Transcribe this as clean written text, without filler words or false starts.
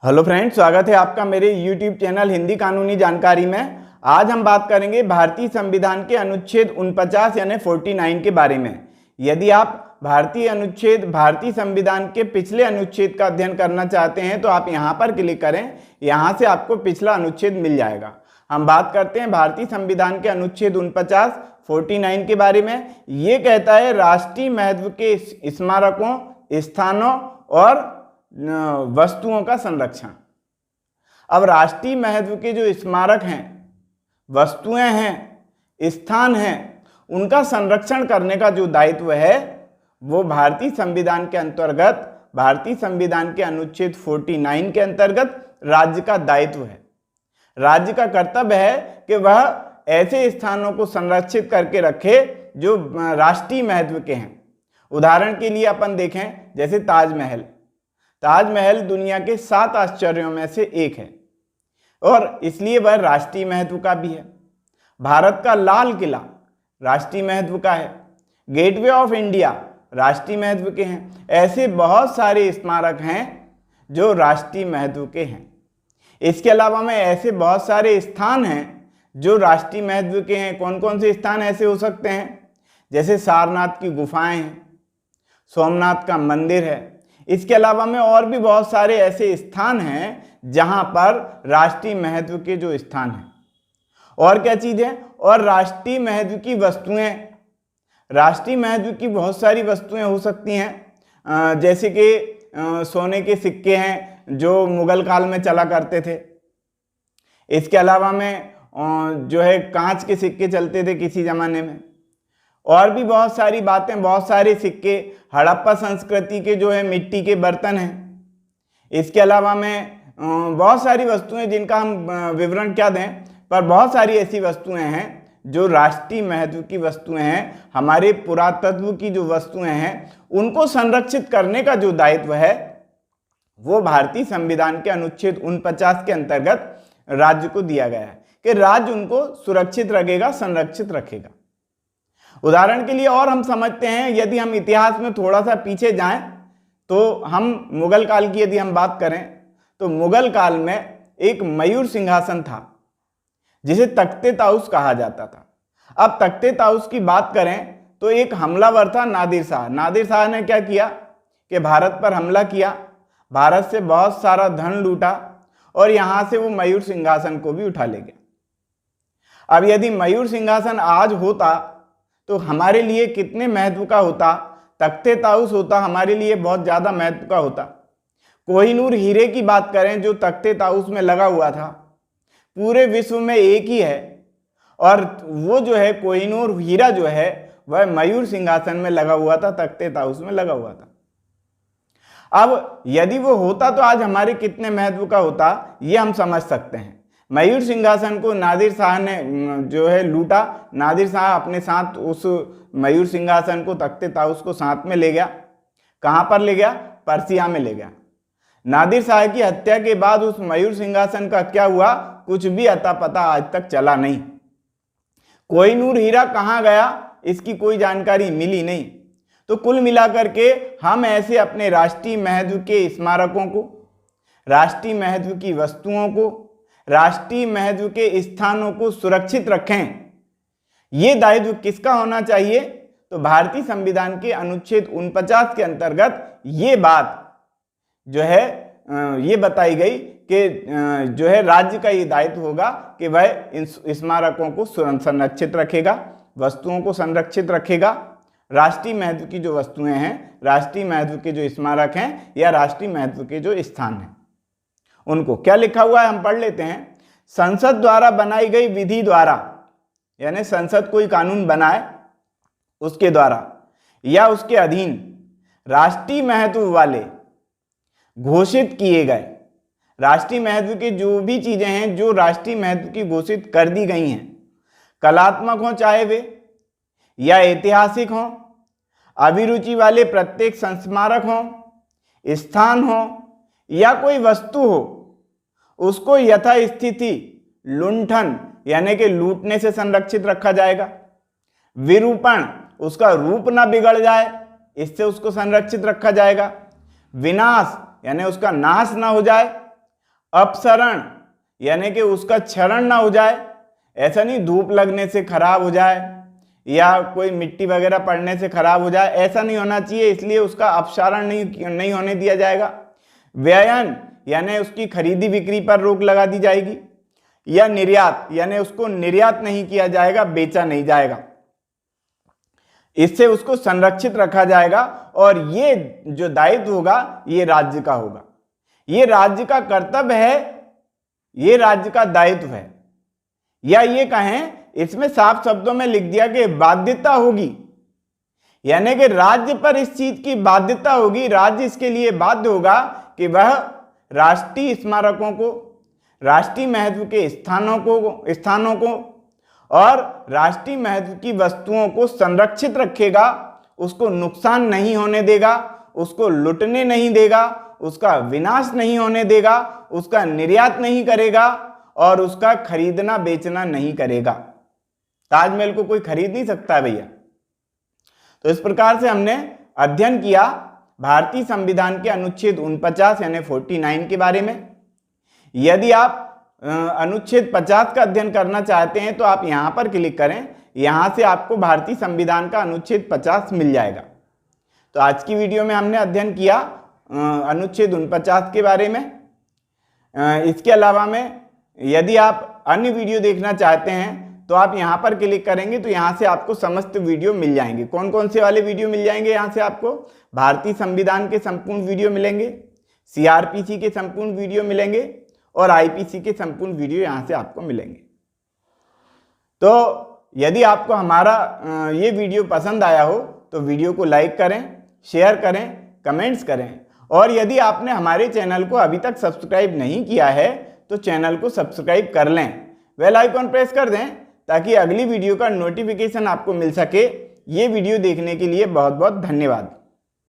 Hello friends, स्वागत है आपका मेरे YouTube चैनल हिंदी कानूनी जानकारी में। आज हम बात करेंगे भारतीय संविधान के अनुच्छेद 49 यानी 49 के बारे में। यदि आप भारतीय संविधान के पिछले अनुच्छेद का अध्ययन करना चाहते हैं तो आप यहाँ पर क्लिक करें, यहाँ से आपको पिछला अनुच्छेद मिल जाएगा। हम बात करते हैं भारतीय संविधान के अनुच्छेद 49 के बारे में। ये कहता है राष्ट्रीय महत्व के स्मारकों, स्थानों और वस्तुओं का संरक्षण। अब राष्ट्रीय महत्व के जो स्मारक हैं, वस्तुएं हैं, स्थान हैं, उनका संरक्षण करने का जो दायित्व है वो भारतीय संविधान के अंतर्गत, भारतीय संविधान के अनुच्छेद 49 के अंतर्गत राज्य का दायित्व है। राज्य का कर्तव्य है कि वह ऐसे स्थानों को संरक्षित करके रखे जो राष्ट्रीय महत्व के हैं। उदाहरण के लिए अपन देखें, जैसे ताजमहल दुनिया के 7 आश्चर्यों में से एक है और इसलिए वह राष्ट्रीय महत्व का भी है। भारत का लाल किला राष्ट्रीय महत्व का है। गेटवे ऑफ इंडिया राष्ट्रीय महत्व के हैं। ऐसे बहुत सारे स्मारक हैं जो राष्ट्रीय महत्व के हैं। इसके अलावा में ऐसे बहुत सारे स्थान हैं जो राष्ट्रीय महत्व के हैं। कौन कौन से स्थान ऐसे हो सकते हैं? जैसे सारनाथ की गुफाएं हैं, सोमनाथ का मंदिर है। इसके अलावा में और भी बहुत सारे ऐसे स्थान हैं जहां पर राष्ट्रीय महत्व के जो स्थान हैं। और क्या चीज़ है? और राष्ट्रीय महत्व की वस्तुएं, राष्ट्रीय महत्व की बहुत सारी वस्तुएं हो सकती हैं। जैसे कि सोने के सिक्के हैं जो मुगल काल में चला करते थे। इसके अलावा में जो है कांच के सिक्के चलते थे किसी ज़माने में। और भी बहुत सारी बातें, बहुत सारे सिक्के, हड़प्पा संस्कृति के जो है मिट्टी के बर्तन हैं। इसके अलावा में बहुत सारी वस्तुएं जिनका हम विवरण क्या दें, पर बहुत सारी ऐसी वस्तुएं हैं जो राष्ट्रीय महत्व की वस्तुएं हैं। हमारे पुरातत्व की जो वस्तुएं हैं उनको संरक्षित करने का जो दायित्व है वो भारतीय संविधान के अनुच्छेद 49 के अंतर्गत राज्य को दिया गया है कि राज्य उनको सुरक्षित रखेगा, संरक्षित रखेगा। उदाहरण के लिए और हम समझते हैं, यदि हम इतिहास में थोड़ा सा पीछे जाएं तो हम मुगल काल की यदि हम बात करें तो मुगल काल में एक मयूर सिंहासन था जिसे तख्ते ताउस कहा जाता था। अब तख्ते ताउस की बात करें तो एक हमलावर था नादिर शाह। नादिर शाह ने क्या किया कि भारत पर हमला किया, भारत से बहुत सारा धन लूटा और यहां से वो मयूर सिंहासन को भी उठा ले गया। अब यदि मयूर सिंहासन आज होता तो हमारे लिए कितने महत्व का होता? तख्ते ताउस होता हमारे लिए बहुत ज़्यादा महत्व का होता। कोहिनूर हीरे की बात करें जो तख्ते ताउस में लगा हुआ था, पूरे विश्व में एक ही है और वो जो है कोहिनूर हीरा जो है वह मयूर सिंहासन में लगा हुआ था, तख्ते ताउस में लगा हुआ था। अब यदि वो होता तो आज हमारे कितने महत्व का होता ये हम समझ सकते हैं। मयूर सिंहासन को नादिर शाह ने जो है लूटा। नादिर शाह अपने साथ उस मयूर सिंहासन को, तख्ते ताउस को साथ में ले गया। कहाँ पर ले गया? पर्सिया में ले गया। नादिर शाह की हत्या के बाद उस मयूर सिंहासन का क्या हुआ? कुछ भी अता पता आज तक चला नहीं। कोहिनूर हीरा कहाँ गया इसकी कोई जानकारी मिली नहीं। तो कुल मिलाकर के हम ऐसे अपने राष्ट्रीय महत्व के स्मारकों को, राष्ट्रीय महत्व की वस्तुओं को, राष्ट्रीय महत्व के स्थानों को सुरक्षित रखें। ये दायित्व किसका होना चाहिए? तो भारतीय संविधान के अनुच्छेद 49 के अंतर्गत ये बात जो है ये बताई गई कि जो है राज्य का ये दायित्व होगा कि वह इन स्मारकों को संरक्षित रखेगा, वस्तुओं को संरक्षित रखेगा। राष्ट्रीय महत्व की जो वस्तुएं हैं, राष्ट्रीय महत्व के जो स्मारक हैं या राष्ट्रीय महत्व के जो स्थान हैं उनको, क्या लिखा हुआ है हम पढ़ लेते हैं। संसद द्वारा बनाई गई विधि द्वारा, यानी संसद कोई कानून बनाए उसके द्वारा या उसके अधीन राष्ट्रीय महत्व वाले घोषित किए गए, राष्ट्रीय महत्व के जो भी चीजें हैं जो राष्ट्रीय महत्व की घोषित कर दी गई हैं, कलात्मक हो चाहे वे या ऐतिहासिक हो, अभिरुचि वाले प्रत्येक संस्मारक हो, स्थान हो या कोई वस्तु हो, उसको यथास्थिति लुंठन यानी कि लूटने से संरक्षित रखा जाएगा। विरूपण, उसका रूप ना बिगड़ जाए इससे उसको संरक्षित रखा जाएगा। विनाश यानी उसका नाश ना हो जाए अपसरण यानी कि उसका क्षरण ना हो जाए, ऐसा नहीं धूप लगने से खराब हो जाए या कोई मिट्टी वगैरह पड़ने से खराब हो जाए, ऐसा नहीं होना चाहिए, इसलिए उसका अपसारण नहीं होने दिया जाएगा। व्ययन यानी उसकी खरीदी बिक्री पर रोक लगा दी जाएगी। या निर्यात यानी उसको निर्यात नहीं किया जाएगा, बेचा नहीं जाएगा, इससे उसको संरक्षित रखा जाएगा। और ये जो दायित्व होगा ये राज्य का होगा, ये राज्य का कर्तव्य है, ये राज्य का दायित्व है। या ये कहें, इसमें साफ शब्दों में लिख दिया कि बाध्यता होगी, यानी कि राज्य पर इस चीज की बाध्यता होगी, राज्य इसके लिए बाध्य होगा कि वह राष्ट्रीय स्मारकों को, राष्ट्रीय महत्व के स्थानों को और राष्ट्रीय महत्व की वस्तुओं को संरक्षित रखेगा, उसको नुकसान नहीं होने देगा, उसको लुटने नहीं देगा, उसका विनाश नहीं होने देगा, उसका निर्यात नहीं करेगा और उसका खरीदना बेचना नहीं करेगा। ताजमहल को कोई खरीद नहीं सकता है भैया। तो इस प्रकार से हमने अध्ययन किया भारतीय संविधान के अनुच्छेद 49 यानी 49 के बारे में। यदि आप अनुच्छेद 50 का अध्ययन करना चाहते हैं तो आप यहां पर क्लिक करें, यहां से आपको भारतीय संविधान का अनुच्छेद 50 मिल जाएगा। तो आज की वीडियो में हमने अध्ययन किया अनुच्छेद 49 के बारे में। इसके अलावा में यदि आप अन्य वीडियो देखना चाहते हैं तो आप यहां पर क्लिक करेंगे तो यहां से आपको समस्त वीडियो मिल जाएंगे। कौन कौन से वाले वीडियो मिल जाएंगे यहां से आपको? भारतीय संविधान के संपूर्ण वीडियो मिलेंगे, सीआरपीसी के संपूर्ण वीडियो मिलेंगे और आईपीसी के संपूर्ण वीडियो यहां से आपको मिलेंगे। तो यदि आपको हमारा ये वीडियो पसंद आया हो तो वीडियो को लाइक करें, शेयर करें, कमेंट्स करें और यदि आपने हमारे चैनल को अभी तक सब्सक्राइब नहीं किया है तो चैनल को सब्सक्राइब कर लें, बेल आइकॉन प्रेस कर दें ताकि अगली वीडियो का नोटिफिकेशन आपको मिल सके। ये वीडियो देखने के लिए बहुत बहुत धन्यवाद।